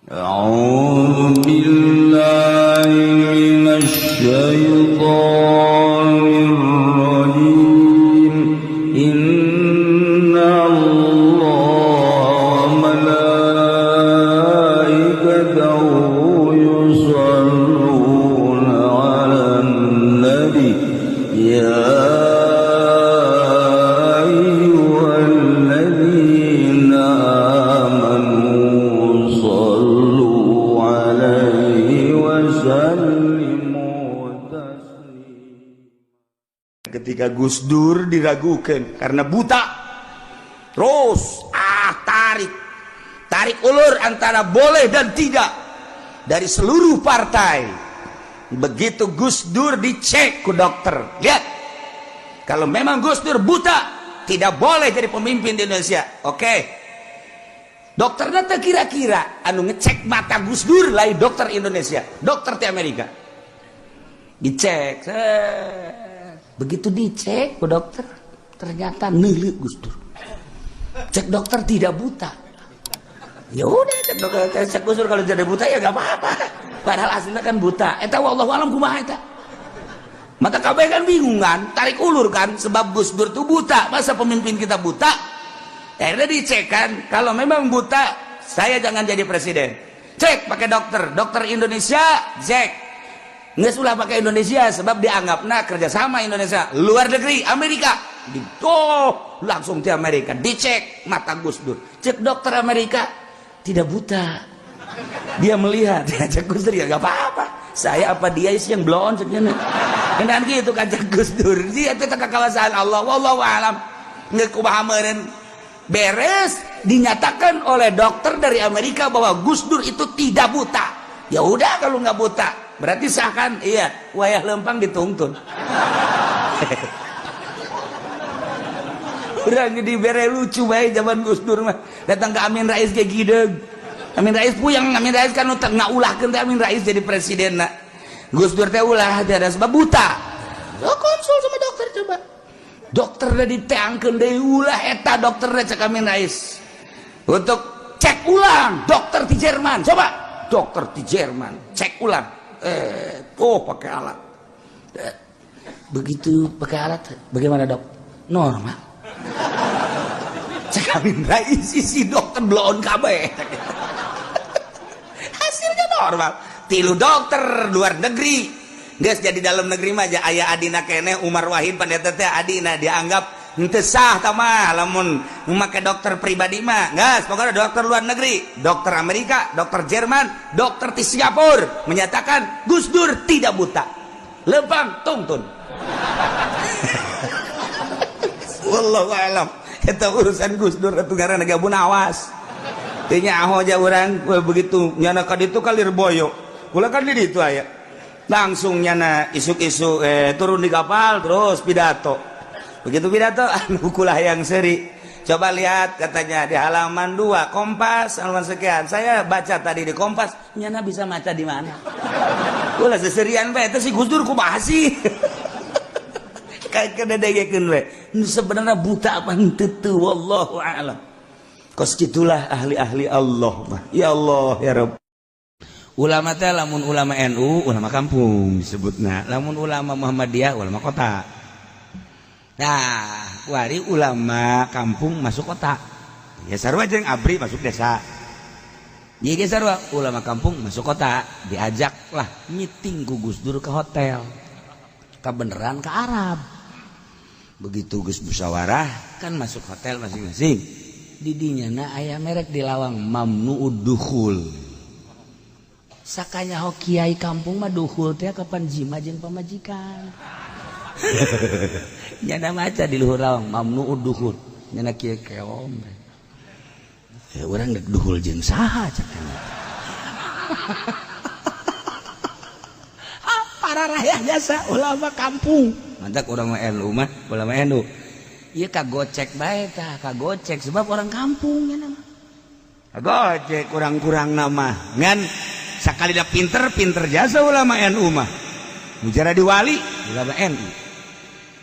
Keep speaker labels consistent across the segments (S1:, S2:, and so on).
S1: أعوذ بالله من الشيطان الرجيم إن الله وملائكته يصلون على النبي يا أيها الذين آمنوا صلوا عليه وسلموا تسليما.
S2: Ketika Gus Dur diragukan karena buta, terus tarik ulur antara boleh dan tidak dari seluruh partai. Begitu Gus Dur dicek ke dokter, lihat, kalau memang Gus Dur buta, tidak boleh jadi pemimpin di Indonesia. Oke, dokternya tak kira-kira anu ngecek mata Gus Dur lain dokter Indonesia, dokter di Amerika dicek. Begitu dicek ke dokter, ternyata neuli Gus Dur. Cek dokter tidak buta. Ya udah, cek dokter, cek Gus Dur kalau jadi buta ya gak apa-apa. Padahal aslinya kan buta. Eta wallahu alam kumaha eta. Mata kabeh kan bingung kan, tarik ulur kan, sebab Gus Dur tuh buta. Masa pemimpin kita buta? Akhirnya dicek kan, kalau memang buta, saya jangan jadi presiden. Cek pakai dokter Indonesia, cek. Nggak sulah pakai Indonesia sebab dianggapnya kerjasama Indonesia luar negeri Amerika. Langsung di Amerika dicek mata Gus Dur, cek dokter Amerika tidak buta, dia melihat. Cek Gus Dur ya nggak apa-apa, saya apa dia yang blon ceknya dan gitu kan cek Gus Dur. Dia itu kekawasan Allah wallahu alam. Nggak kubahameun beres dinyatakan oleh dokter dari Amerika bahwa Gus Dur itu tidak buta. Ya udah, kalau nggak buta berarti sah kan? Iya, wayah lempang dituntun. Urang jadi bere lucu bae zaman Gus Dur mah. Datang ke Amin Rais kayak gideg. Amin Rais puyeng, Amin Rais kan ngaulahkeun teh Amin Rais jadi presiden. Gus Dur teh ulah teh ada sebab buta. Lo konsul sama dokter coba. Dokter udah diteangkeun deui ulah eta dokter cek Amin Rais. Untuk cek ulang dokter di Jerman. Coba dokter di Jerman cek ulang. Pakai alat. Begitu pakai alat, bagaimana dok? Normal. Cek Amin Rais si dokter bloon kabeh. Hasilnya normal. Tilu dokter luar negeri, geus jadi dalam negeri mah aja aya adina keneh Umar Wahid pandeta teh adina dianggap henteu sah tah mah lamun make dokter pribadi mah. Geus pokoknya dokter luar negeri, dokter Amerika, dokter Jerman, dokter di Singapura menyatakan Gus Dur tidak buta. Lempang tuntun. Wallahu alam. Eta urusan Gus Dur atuh ngaranna gabun awas. Teu nyaho aja urang begitu nyana ka ditu kalir boyo. Kula kan di ditu aya. Langsung nyana isuk-isuk turun di kapal terus pidato. Begitu pidato anu kulah yang seri. Coba lihat katanya di halaman 2 Kompas halaman sekian. Saya baca tadi di Kompas, nyana bisa baca di mana? Ulah seserian bae teh si Gus Dur kumaha sih? Kayak kededegekeun we. Sebenarnya buta apa henteu teu wallahu a'lam. Kos kitulah ahli-ahli Allah mah. Ya Allah ya Rabb. Ulama teh lamun ulama NU, ulama kampung disebutna. Lamun ulama Muhammadiyah, ulama kota. Nah, wari ulama kampung masuk kota. Ya sarua jeung abri masuk desa. Jadi sarua ulama kampung masuk kota, diajaklah meeting ku Gus Dur ke hotel. Kebeneran ke Arab. Begitu Gus musyawarah kan masuk hotel masing-masing. Di dinyana aya merek di lawang mamnu'ud dukhul. Sakanya ho kiai kampung mah dukhul teh kapan jima jeung pamajikan. Nyana maca di luhur lawang mamnu'ud dukhul. Nyana kieu keom. Ya urang dek dukhul jeung saha cenah. Para rakyat biasa ulama kampung. Mantak urang mah NU mah, ulama NU. Ieu kagocek bae tah, kagocek sebab orang kampung nya mah. Kagocek kurang-kurang nama. Ngan sakalina pinter jasa ulama NU mah. Mujara di wali ulama NU.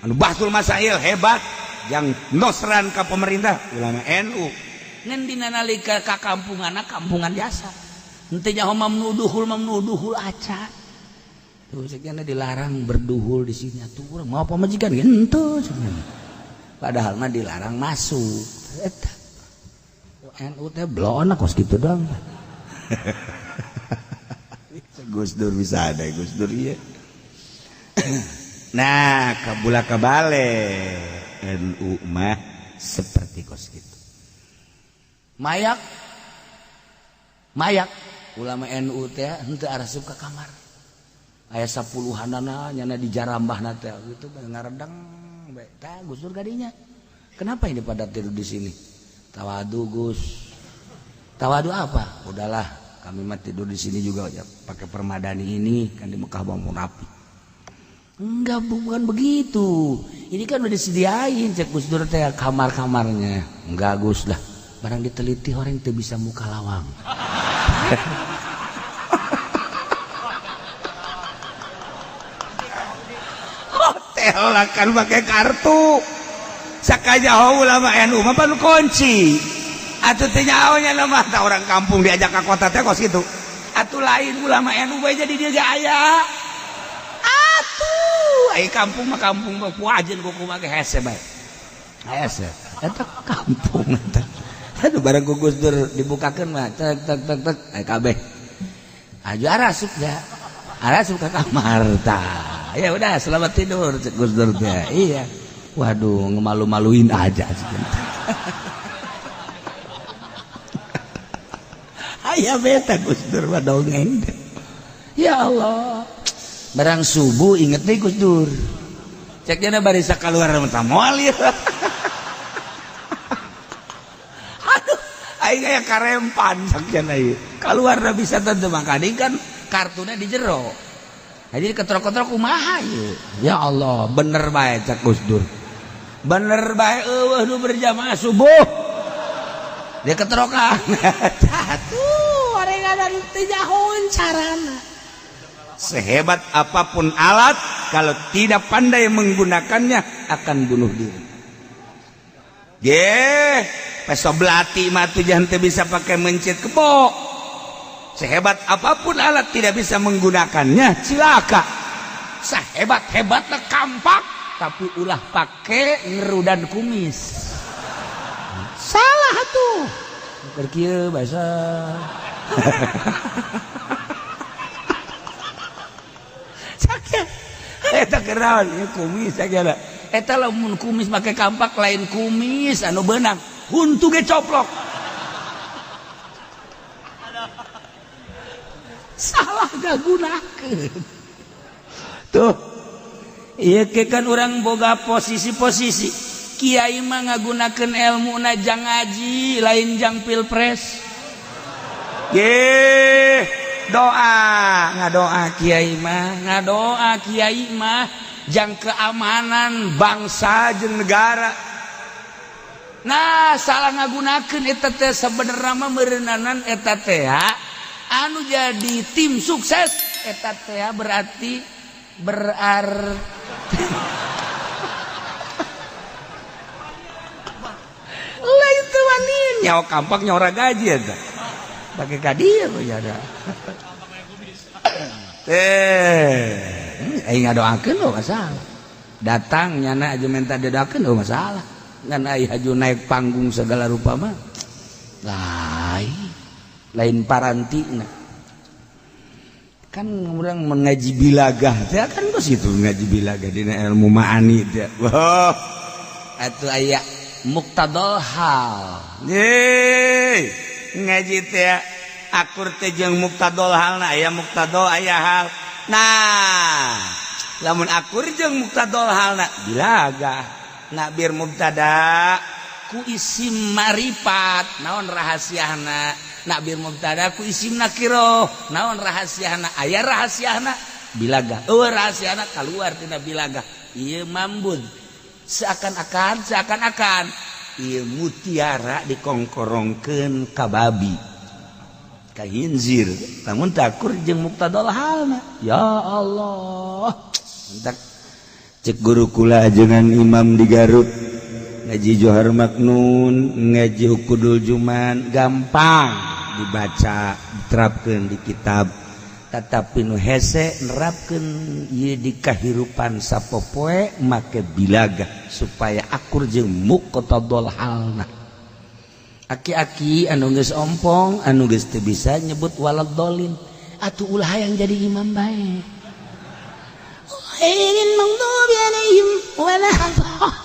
S2: Anu bahsul masail hebat yang nosran ka pemerintah ulama NU. Ngan dina nalika ka kampunganna kampungan jasa. Henteu nyaho mamnuduhul aca. Tuh sakjana dilarang berduhul di sini atuh urang mau pamajikan henteu cenah. Padahal mah dilarang masuk. Eta. NU teh blona kos kitu doang. Gus Dur bisa ada Gus Dur ieu. Nah, kabula kabale NU mah seperti kos kitu. Mayak ulama NU teh henteu arasup ka kamar. Aya 10-anana nyana dijarambahna teh gitu ngaredang bae. Tah Gus Dur gadinya. Kenapa ini pada tidur di sini? Tawadu Gus. Tawadu apa? Udahlah, kami mah tidur di sini juga ya pakai permadani ini kan di Mekah bangun rapi. Enggak, bukan begitu. Ini kan udah disediain cek Gus Dur teh kamar-kamarnya. Enggak Gus lah. Barang diteliti orang itu bisa muka lawang. Hotel lah kan pakai kartu. Sakaja ulama NU mah pan kunci. Atuh teh nyaonya lemah tah orang kampung diajak ke kota teh kos kitu. Atuh lain ulama NU bae jadi dia ge aya. Atuh ai kampung mah puajeun kuku mah ge hese bae. Hese. Eta kampung eta. Aduh barang Gus Dur dibukakeun mah tek ai kabeh. Aju arasup da. Arasup ka kamar tah. Ya udah selamat tidur cek Gus Dur teh. Iya. Waduh ngemalu-maluin aja sih. Aya beta Gus Dur mah dongeng. Ya Allah. Barang subuh inget deh Gus Dur. Cek jana bari sakaluar mah moal ya. Aduh, aing aya karempan cek jana ieu. Kaluarna bisa teu makading kan kartuna di jero. Jadi ketrok-ketrok kumaha ieu. Ya Allah, bener bae cek Gus Dur. Bener bae eueuh nu berjamaah subuh. Dia keterokan. Satu orang ada teu nyahoeun carana. Sehebat apapun alat, kalau tidak pandai menggunakannya akan bunuh diri. Peso belati mah tuh jangan bisa pakai mencit kebo. Sehebat apapun alat tidak bisa menggunakannya, cilaka. Sehebat-hebatnya kampak, tapi ulah pakai ngerudan kumis. Salah tuh. Berkieu bahasa. Eta kenaon ieu kumis sagala. Eta lamun kumis make kampak lain kumis anu beunang, huntu ge coplok. Salah gagunakeun. Tuh. Ieu ke kan urang boga posisi-posisi. Kiai mah ngagunakeun ilmuna jang ngaji, lain jang pilpres. Ngadoa kiai mah jang keamanan bangsa jeung negara. Nah, salah ngagunakeun eta teh sabenerna mah meureunanan eta teh anu jadi tim sukses eta teh berarti lain teu wani nyawa kampak nyawa gaji eta. Pakai kadieu ya ada. Aing ngadoakeun lo masalah. Datang nyana aja minta didoakeun lo masalah. Ngan ai haju naik panggung segala rupa mah. Lain parantina. Kan urang mengaji bilagah teh kan geus itu ngaji bilagah dina ilmu ma'ani teh. Wah. Atuh aya muqtadal hal. Ngaji teh akur teh jeung muqtadal halna aya muqtadal aya hal. Nah, lamun akur jeung muqtadal halna bilagah. Nak bir mubtada ku isim marifat naon rahasiana. Nak bir mubtada ku isim nakiro naon rahasiana. Aya rahasiana bilagah. Rahasiana kaluar tina bilagah. Ieu mambun seakan-akan ieu mutiara dikongkorongkeun ka babi ka hinzir lamun takur jeung muqtadal halna. Ya Allah, entak cek guru kula ajengan imam di Garut ngaji Johar Maknun, ngaji Ukudul Juman gampang dibaca diterapkeun di kitab tetapi nu hese nerapkeun ieu di kahirupan sapopoe make bilaga supaya akur jeung muqtadul halna. Aki-aki anu geus ompong anu geus teu bisa nyebut waladhdallin atuh ulah hayang jadi imam bae. Ghairil maghdubi alaihim waladdallin.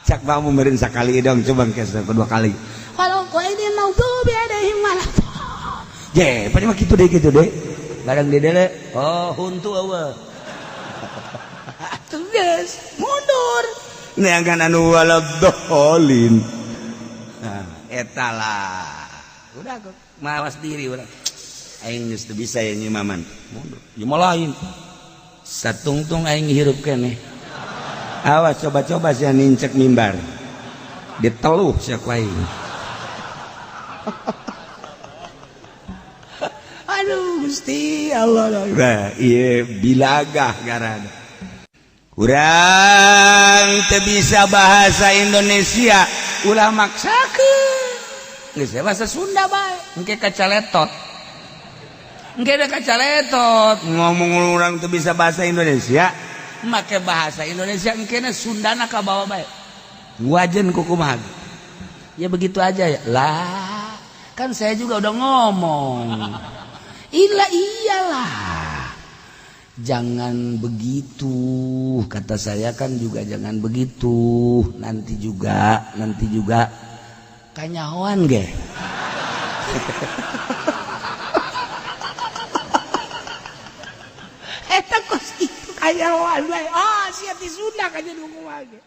S2: Cak bamu meureun sakali dong coba engke kedua kali. Kalau ghairil maghdubi alaihim waladdallin. Je, pade mah kitu deh. Barang di deule oh huntu eueuh. Atuh geus mundur. Neangan anu waladdallin. Nah, eta lah. Udah kok mawas diri urang. Aing geus teu bisa ya nyimaman. Mundur. Ieu mah lain. Satungtung aing hirup keneh. Awas coba-coba sia nincek mimbar. Diteluh sia ku aing. Aduh Gusti Allah. Nah, ieu bilagah garana. Urang teu bisa bahasa Indonesia, ulah maksakeun. Geus bahasa Sunda bae, engke kacaletot. Engke da kacaletot, ngomong urang teu bisa bahasa Indonesia, make bahasa Indonesia engkena Sundana ka bawa bae. Wajen kukumaha. Ya begitu aja ya. Lah, kan saya juga udah ngomong. Iyalah. Jangan begitu, kata saya kan juga jangan begitu. Nanti juga kanyahoan ge. Eta kos itu kanyahoan bae. Ah, sia ti Sunda ka jadi kumaha ge.